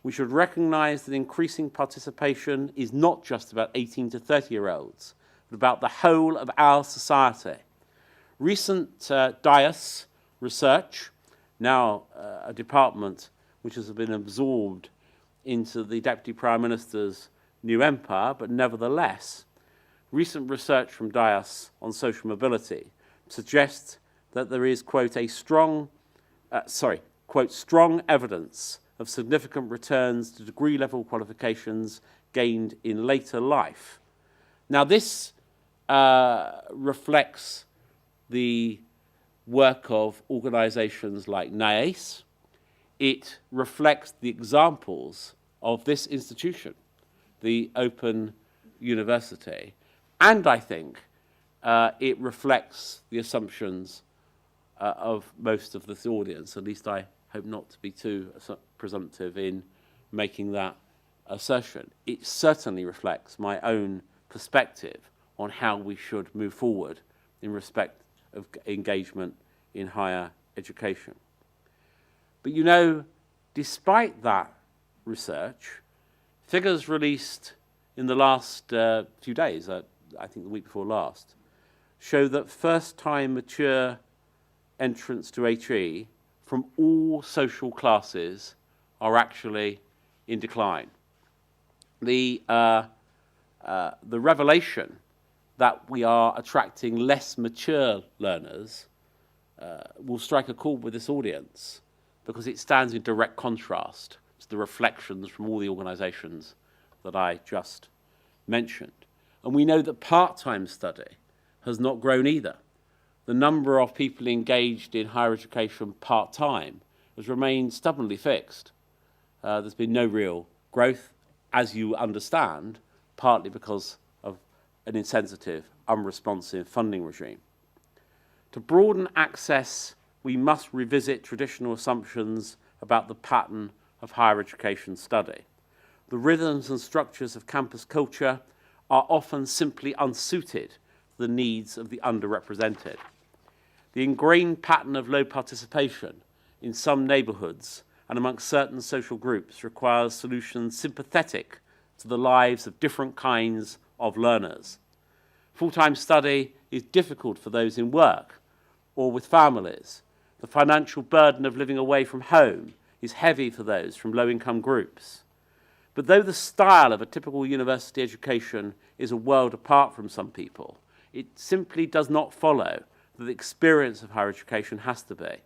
We should recognise that increasing participation is not just about 18 to 30-year-olds, but about the whole of our society. Recent DIAS research, now a department which has been absorbed into the Deputy Prime Minister's new empire, but nevertheless, recent research from DIAS on social mobility suggests that there is, quote, strong evidence of significant returns to degree-level qualifications gained in later life. Now, this reflects the work of organisations like NIACE. It reflects the examples of this institution, the Open University, and I think it reflects the assumptions of most of this audience. At least I hope not to be too presumptive in making that assertion. It certainly reflects my own perspective on how we should move forward in respect of engagement in higher education. But you know, despite that research, figures released in the last few days, I think the week before last, show that first-time mature entrants to HE from all social classes are actually in decline. The revelation that we are attracting less mature learners will strike a chord with this audience because it stands in direct contrast to the reflections from all the organisations that I just mentioned. And we know that part-time study has not grown either. The number of people engaged in higher education part-time has remained stubbornly fixed. There's been no real growth, as you understand, partly because of an insensitive, unresponsive funding regime. To broaden access, we must revisit traditional assumptions about the pattern of higher education study. The rhythms and structures of campus culture are often simply unsuited to the needs of the underrepresented. The ingrained pattern of low participation in some neighbourhoods and amongst certain social groups requires solutions sympathetic to the lives of different kinds of learners. Full-time study is difficult for those in work or with families. The financial burden of living away from home is heavy for those from low-income groups. But though the style of a typical university education is a world apart from some people, it simply does not follow that the experience of higher education has to be.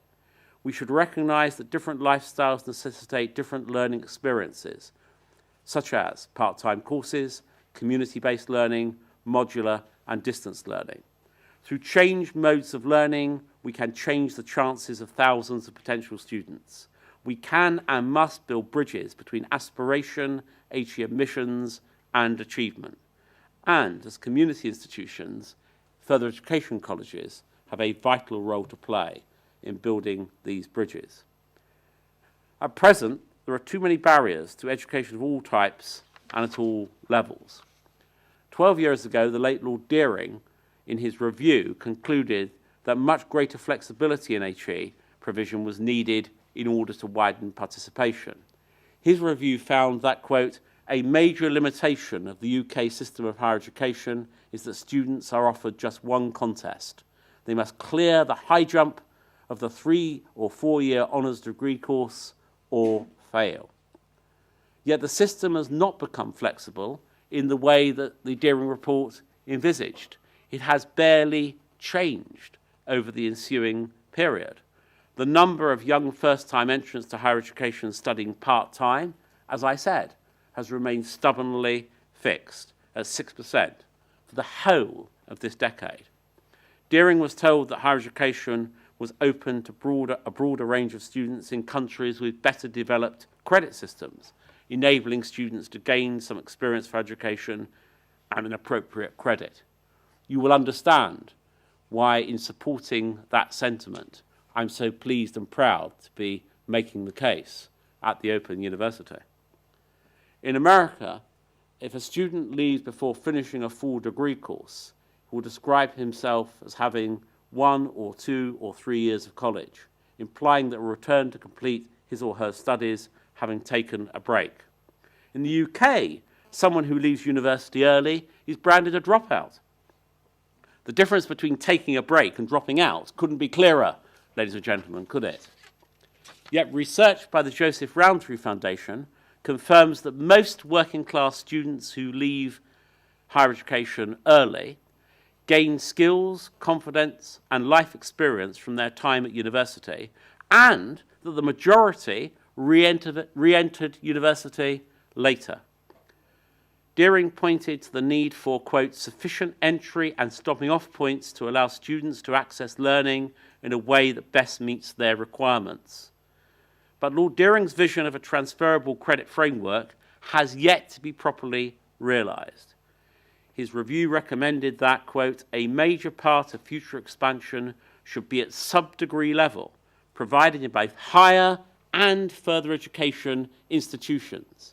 We should recognise that different lifestyles necessitate different learning experiences, such as part-time courses, community-based learning, modular and distance learning. Through changed modes of learning, we can change the chances of thousands of potential students. We can and must build bridges between aspiration, HE admissions, and achievement. And as community institutions, further education colleges have a vital role to play in building these bridges. At present, there are too many barriers to education of all types and at all levels. 12 years ago, the late Lord Deering, in his review, concluded that much greater flexibility in HE provision was needed in order to widen participation. His review found that, quote, a major limitation of the UK system of higher education is that students are offered just one contest. They must clear the high jump of the 3 or 4 year honours degree course or fail. Yet the system has not become flexible in the way that the Deering report envisaged. It has barely changed over the ensuing period. The number of young first-time entrants to higher education studying part-time, as I said, has remained stubbornly fixed at 6% for the whole of this decade. Deering was told that higher education was open to a broader range of students in countries with better developed credit systems, enabling students to gain some experience for education and an appropriate credit. You will understand why, in supporting that sentiment, I'm so pleased and proud to be making the case at the Open University. In America, if a student leaves before finishing a full degree course, he will describe himself as having 1 or 2 or 3 years of college, implying that a return to complete his or her studies having taken a break. In the UK, someone who leaves university early is branded a dropout. The difference between taking a break and dropping out couldn't be clearer, ladies and gentlemen, could it? Yet research by the Joseph Rowntree Foundation confirms that most working-class students who leave higher education early gain skills, confidence, and life experience from their time at university, and that the majority re-entered university later. Deering pointed to the need for, quote, sufficient entry and stopping off points to allow students to access learning in a way that best meets their requirements. But Lord Deering's vision of a transferable credit framework has yet to be properly realised. His review recommended that, quote, a major part of future expansion should be at sub-degree level, provided in both higher and further education institutions.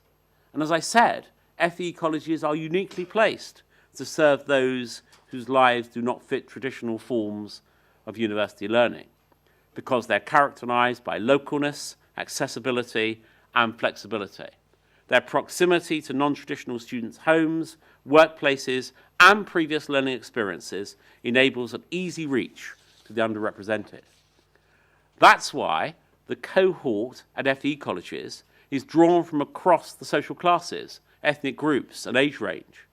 And as I said, FE colleges are uniquely placed to serve those whose lives do not fit traditional forms of university learning, because they're characterised by localness, accessibility, and flexibility. Their proximity to non-traditional students' homes, workplaces, and previous learning experiences enables an easy reach to the underrepresented. That's why the cohort at FE colleges is drawn from across the social classes, ethnic groups, and age range.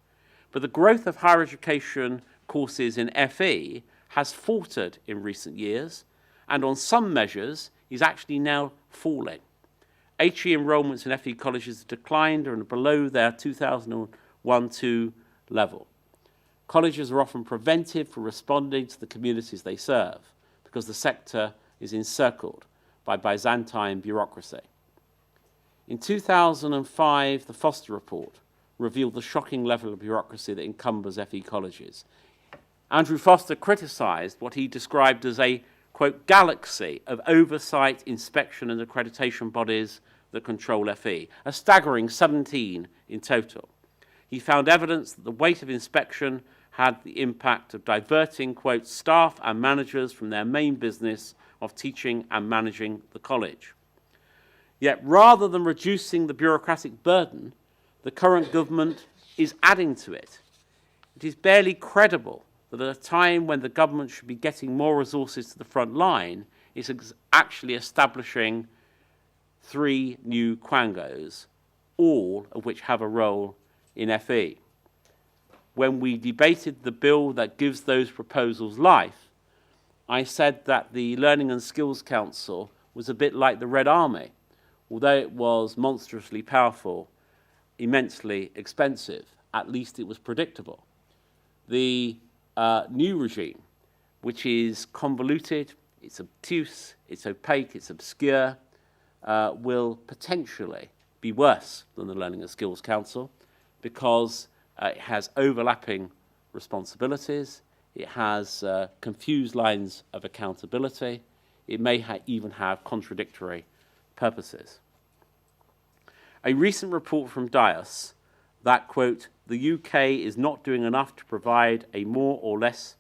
But the growth of higher education courses in FE has faltered in recent years, and on some measures is actually now falling. HE enrolments in FE colleges have declined and are below their 2001-2 level. Colleges are often preventive for responding to the communities they serve because the sector is encircled by Byzantine bureaucracy. In 2005, the Foster Report revealed the shocking level of bureaucracy that encumbers FE colleges. Andrew Foster criticised what he described as a, quote, galaxy of oversight, inspection and accreditation bodies that control FE, a staggering 17 in total. He found evidence that the weight of inspection had the impact of diverting, quote, staff and managers from their main business of teaching and managing the college. Yet rather than reducing the bureaucratic burden, the current government is adding to it. It is barely credible that at a time when the government should be getting more resources to the front line, it's actually establishing 3 new quangos, all of which have a role in FE. When we debated the bill that gives those proposals life, I said that the Learning and Skills Council was a bit like the Red Army. Although it was monstrously powerful, immensely expensive, at least it was predictable. The new regime, which is convoluted, it's obtuse, it's opaque, it's obscure, will potentially be worse than the Learning and Skills Council because it has overlapping responsibilities, it has confused lines of accountability, it may even have contradictory purposes. A recent report from DIAS that, quote, the UK is not doing enough to provide a more or less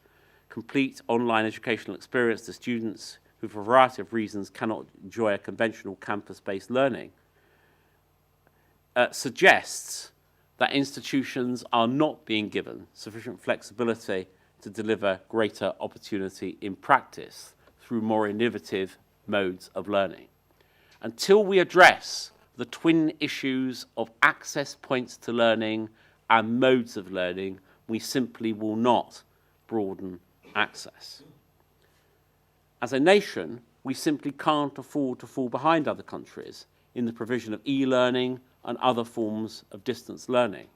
complete online educational experience to students who, for a variety of reasons, cannot enjoy a conventional campus-based learning, suggests that institutions are not being given sufficient flexibility to deliver greater opportunity in practice through more innovative modes of learning. Until we address the twin issues of access points to learning and modes of learning, we simply will not broaden access. As a nation, we simply can't afford to fall behind other countries in the provision of e-learning and other forms of distance learning.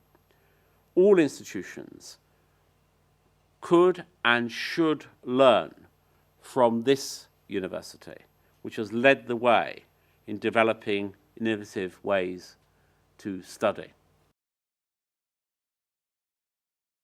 All institutions could and should learn from this university, which has led the way in developing innovative ways to study.